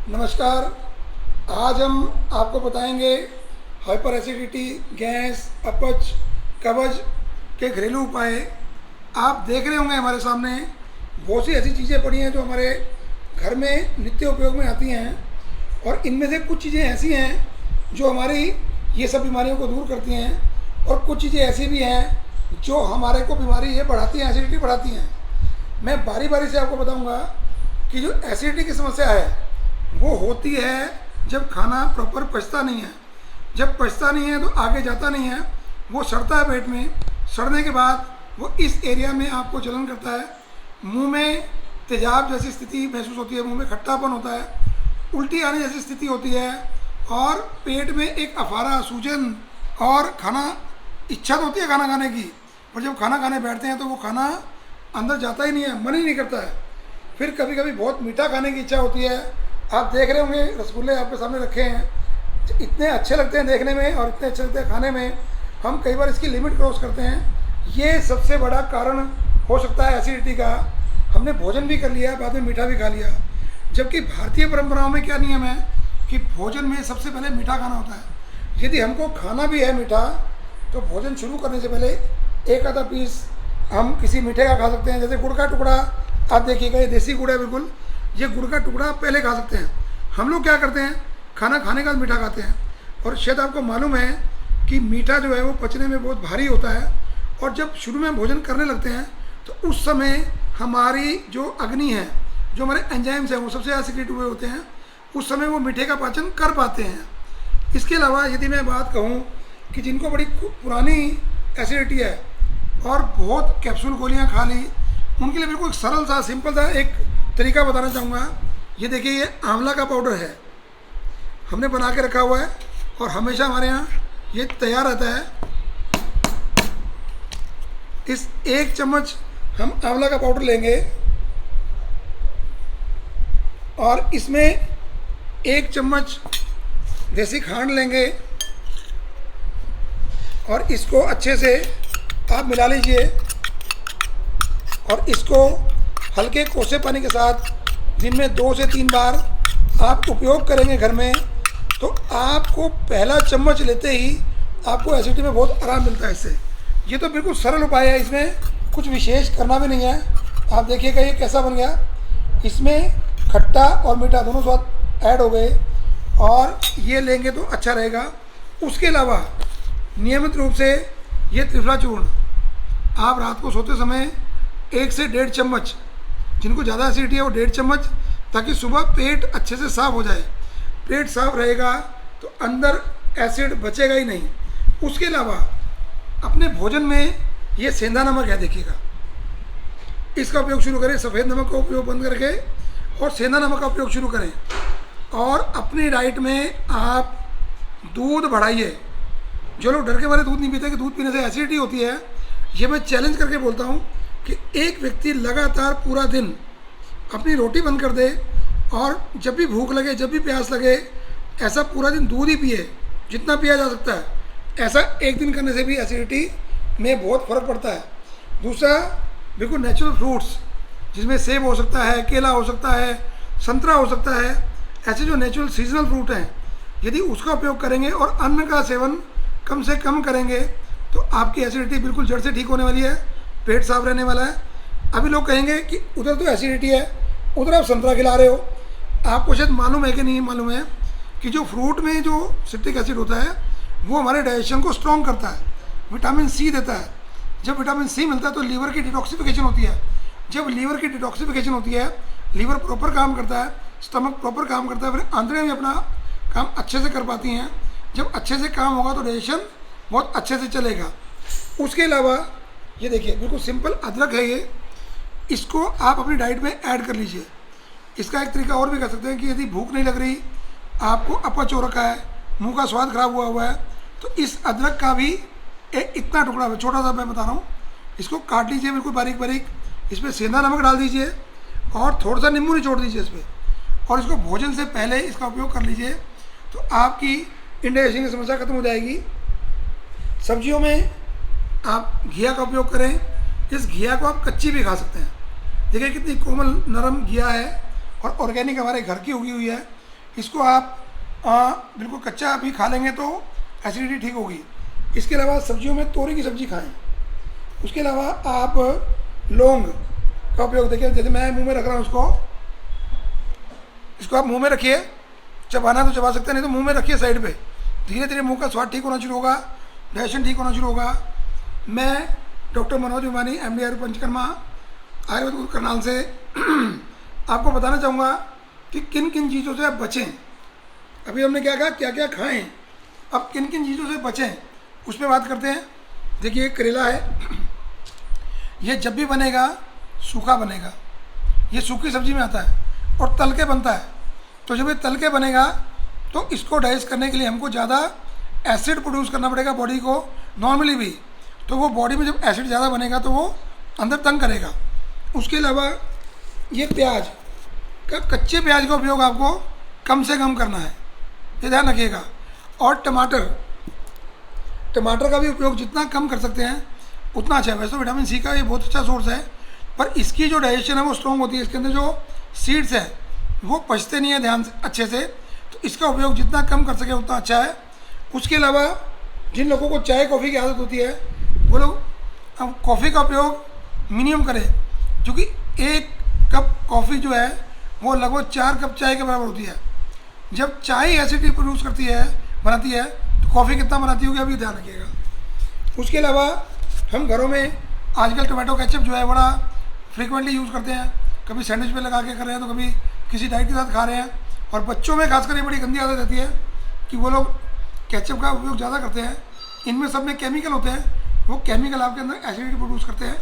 नमस्कार। आज हम आपको बताएंगे हाइपर एसिडिटी, गैस, अपच, कब्ज के घरेलू उपाय। आप देख रहे होंगे हमारे सामने बहुत सी ऐसी चीज़ें पड़ी हैं जो हमारे घर में नित्य उपयोग में आती हैं, और इनमें से कुछ चीज़ें ऐसी हैं जो हमारी ये सब बीमारियों को दूर करती हैं, और कुछ चीज़ें ऐसी भी हैं जो हमारे को बीमारी ये बढ़ाती हैं, एसिडिटी बढ़ाती हैं। मैं बारी बारी से आपको बताऊंगा कि जो एसिडिटी की समस्या है वो होती है जब खाना प्रॉपर पचता नहीं है। जब पचता नहीं है तो आगे जाता नहीं है, वो सड़ता है पेट में। सड़ने के बाद वो इस एरिया में आपको जलन करता है, मुंह में तेजाब जैसी स्थिति महसूस होती है, मुंह में खट्टापन होता है, उल्टी आने जैसी स्थिति होती है, और पेट में एक अफारा, सूजन, और खाना इच्छा तो होती है खाना खाने की, पर जब खाना खाने बैठते हैं तो वो खाना अंदर जाता ही नहीं है, मन ही नहीं करता है। फिर कभी कभी बहुत मीठा खाने की इच्छा होती है। आप देख रहे होंगे रसगुल्ले आपके सामने रखे हैं, इतने अच्छे लगते हैं देखने में और इतने अच्छे लगते हैं खाने में, हम कई बार इसकी लिमिट क्रॉस करते हैं। ये सबसे बड़ा कारण हो सकता है एसिडिटी का। हमने भोजन भी कर लिया, बाद में मीठा भी खा लिया, जबकि भारतीय परंपराओं में क्या नियम है कि भोजन में सबसे पहले मीठा खाना होता है। यदि हमको खाना भी है मीठा तो भोजन शुरू करने से पहले एक आधा पीस हम किसी मीठे का खा सकते हैं। जैसे गुड़ का टुकड़ा, आप देखिएगा ये देसी गुड़ है बिल्कुल, ये गुड़ का टुकड़ा आप पहले खा सकते हैं। हम लोग क्या करते हैं, खाना खाने के बाद मीठा खाते हैं, और शायद आपको मालूम है कि मीठा जो है वो पचने में बहुत भारी होता है, और जब शुरू में भोजन करने लगते हैं तो उस समय हमारी जो अग्नि है, जो हमारे एंजाइम्स हैं, वो सबसे ज़्यादा सिक्रेट हुए होते हैं, उस समय वो मीठे का पाचन कर पाते हैं। इसके अलावा यदि मैं बात कहूँ कि जिनको बड़ी पुरानी एसिडिटी है और बहुत कैप्सूल गोलियाँ खा ली, उनके लिए बिल्कुल सरल सा, सिंपल सा एक तरीका बताना चाहूँगा। ये देखिए, ये आंवला का पाउडर है, हमने बना के रखा हुआ है और हमेशा हमारे यहाँ ये तैयार रहता है। इस 1 चम्मच हम आंवला का पाउडर लेंगे और इसमें 1 चम्मच देसी खांड लेंगे, और इसको अच्छे से आप मिला लीजिए, और इसको हल्के कोसे पानी के साथ दिन में 2 से 3 बार आप उपयोग करेंगे घर में, तो आपको पहला चम्मच लेते ही आपको एसिडिटी में बहुत आराम मिलता है इससे। ये तो बिल्कुल सरल उपाय है, इसमें कुछ विशेष करना भी नहीं है। आप देखिएगा ये कैसा बन गया, इसमें खट्टा और मीठा दोनों स्वाद ऐड हो गए, और ये लेंगे तो अच्छा रहेगा। उसके अलावा नियमित रूप से ये त्रिफला चूर्ण आप रात को सोते समय 1 से 1.5 चम्मच, जिनको ज़्यादा एसिडिटी है वो 1.5 चम्मच, ताकि सुबह पेट अच्छे से साफ हो जाए। पेट साफ रहेगा तो अंदर एसिड बचेगा ही नहीं। उसके अलावा अपने भोजन में ये सेंधा नमक है, देखिएगा, इसका उपयोग शुरू करें। सफ़ेद नमक का उपयोग बंद करके और सेंधा नमक का उपयोग शुरू करें। और अपनी डाइट में आप दूध बढ़ाइए। जो लोग डर के मारे दूध नहीं पीते कि दूध पीने से एसिडिटी होती है, ये मैं चैलेंज करके बोलता हूँ कि एक व्यक्ति लगातार पूरा दिन अपनी रोटी बंद कर दे, और जब भी भूख लगे, जब भी प्यास लगे, ऐसा पूरा दिन दूध ही पिए, जितना पिया जा सकता है। ऐसा एक दिन करने से भी एसिडिटी में बहुत फ़र्क पड़ता है। दूसरा, बिल्कुल नेचुरल फ्रूट्स, जिसमें सेब हो सकता है, केला हो सकता है, संतरा हो सकता है, ऐसे जो नेचुरल सीजनल फ्रूट हैं, यदि उसका उपयोग करेंगे और अन्न का सेवन कम से कम करेंगे तो आपकी एसिडिटी बिल्कुल जड़ से ठीक होने वाली है, पेट साफ रहने वाला है। अभी लोग कहेंगे कि उधर तो एसिडिटी है, उधर आप संतरा खिला रहे हो। आपको शायद मालूम है कि नहीं मालूम है कि जो फ्रूट में जो सिट्रिक एसिड होता है वो हमारे डाइजेशन को स्ट्रॉन्ग करता है, विटामिन सी देता है। जब विटामिन सी मिलता है तो लीवर की डिटॉक्सिफिकेशन होती है। जब लीवर की डिटॉक्सिफिकेशन होती है, लीवर प्रॉपर काम करता है, स्टमक प्रॉपर काम करता है, फिर आंतड़ियाँ भी अपना काम अच्छे से कर पाती हैं। जब अच्छे से काम होगा तो डाइजेशन बहुत अच्छे से चलेगा। उसके अलावा ये देखिए, बिल्कुल सिंपल अदरक है ये, इसको आप अपनी डाइट में ऐड कर लीजिए। इसका एक तरीका और भी कर सकते हैं कि यदि भूख नहीं लग रही, आपको अपच हो रखा है, मुंह का स्वाद खराब हुआ है, तो इस अदरक का भी इतना टुकड़ा है, छोटा सा मैं बता रहा हूँ, इसको काट लीजिए बिल्कुल बारीक बारीक, इसमें सेंधा नमक डाल दीजिए और थोड़ा सा नींबू निचोड़ दीजिए इस पर, और इसको भोजन से पहले इसका उपयोग कर लीजिए, तो आपकी इंडाइजेशन की समस्या खत्म हो जाएगी। सब्जियों में आप घिया का उपयोग करें। इस घिया को आप कच्ची भी खा सकते हैं। देखिए कितनी कोमल नरम घिया है और ऑर्गेनिक हमारे घर की उगी हुई है। इसको आप बिल्कुल कच्चा भी खा लेंगे तो एसिडिटी ठीक होगी। इसके अलावा सब्जियों में तोरी की सब्जी खाएं। उसके अलावा आप लौंग का उपयोग, देखिए जैसे मैं मुंह में रख रहा हूँ इसको आप मुंह में रखिए, चबाना तो चबा सकते हैं, नहीं तो मुंह में रखिए साइड पे। धीरे धीरे मुंह का स्वाद ठीक होना शुरू होगा, डाइजेशन ठीक होना शुरू होगा। मैं डॉक्टर मनोज विमानी MD आयुर्वेद पंचकर्मा आयुर्वेद करनाल से आपको बताना चाहूँगा कि किन किन चीज़ों से आप बचें। अभी हमने क्या कहा, क्या क्या खाएं, अब किन किन चीज़ों से बचें उस पर बात करते हैं। देखिए करेला है, ये जब भी बनेगा सूखा बनेगा, ये सूखी सब्जी में आता है और तल के बनता है। तो जब ये तल के बनेगा तो इसको डाइजेस्ट करने के लिए हमको ज़्यादा एसिड प्रोड्यूस करना पड़ेगा बॉडी को, नॉर्मली भी। तो वो बॉडी में जब एसिड ज़्यादा बनेगा तो वो अंदर तंग करेगा। उसके अलावा ये प्याज का, कच्चे प्याज का उपयोग आपको कम से कम करना है, ये ध्यान रखिएगा। और टमाटर का भी उपयोग जितना कम कर सकते हैं उतना अच्छा है। वैसे तो विटामिन C का ये बहुत अच्छा सोर्स है, पर इसकी जो डाइजेशन है वो स्ट्रॉन्ग होती है। इसके अंदर जो सीड्स हैं वो पचते नहीं है ध्यान से अच्छे से, तो इसका उपयोग जितना कम कर सके उतना अच्छा है। उसके अलावा जिन लोगों को चाय कॉफ़ी की आदत होती है वो लोग कॉफ़ी का उपयोग मिनिमम करें, क्योंकि एक कप कॉफ़ी जो है वो लगभग 4 कप चाय के बराबर होती है। जब चाय एसिडिटी प्रोड्यूस बनाती है तो कॉफ़ी कितना बनाती होगी, अभी ध्यान रखिएगा। उसके अलावा हम घरों में आजकल टोमेटो केचप जो है बड़ा फ्रीक्वेंटली यूज़ करते हैं, कभी सैंडविच पे लगा के कर रहे हैं तो कभी किसी डाइट के साथ खा रहे हैं। और बच्चों में खासकर ये बड़ी गंदी आदत रहती है कि वो लोग केचप का उपयोग ज़्यादा करते हैं। इनमें सब में केमिकल होते हैं, वो केमिकल आपके अंदर एसिडिटी प्रोड्यूस करते हैं।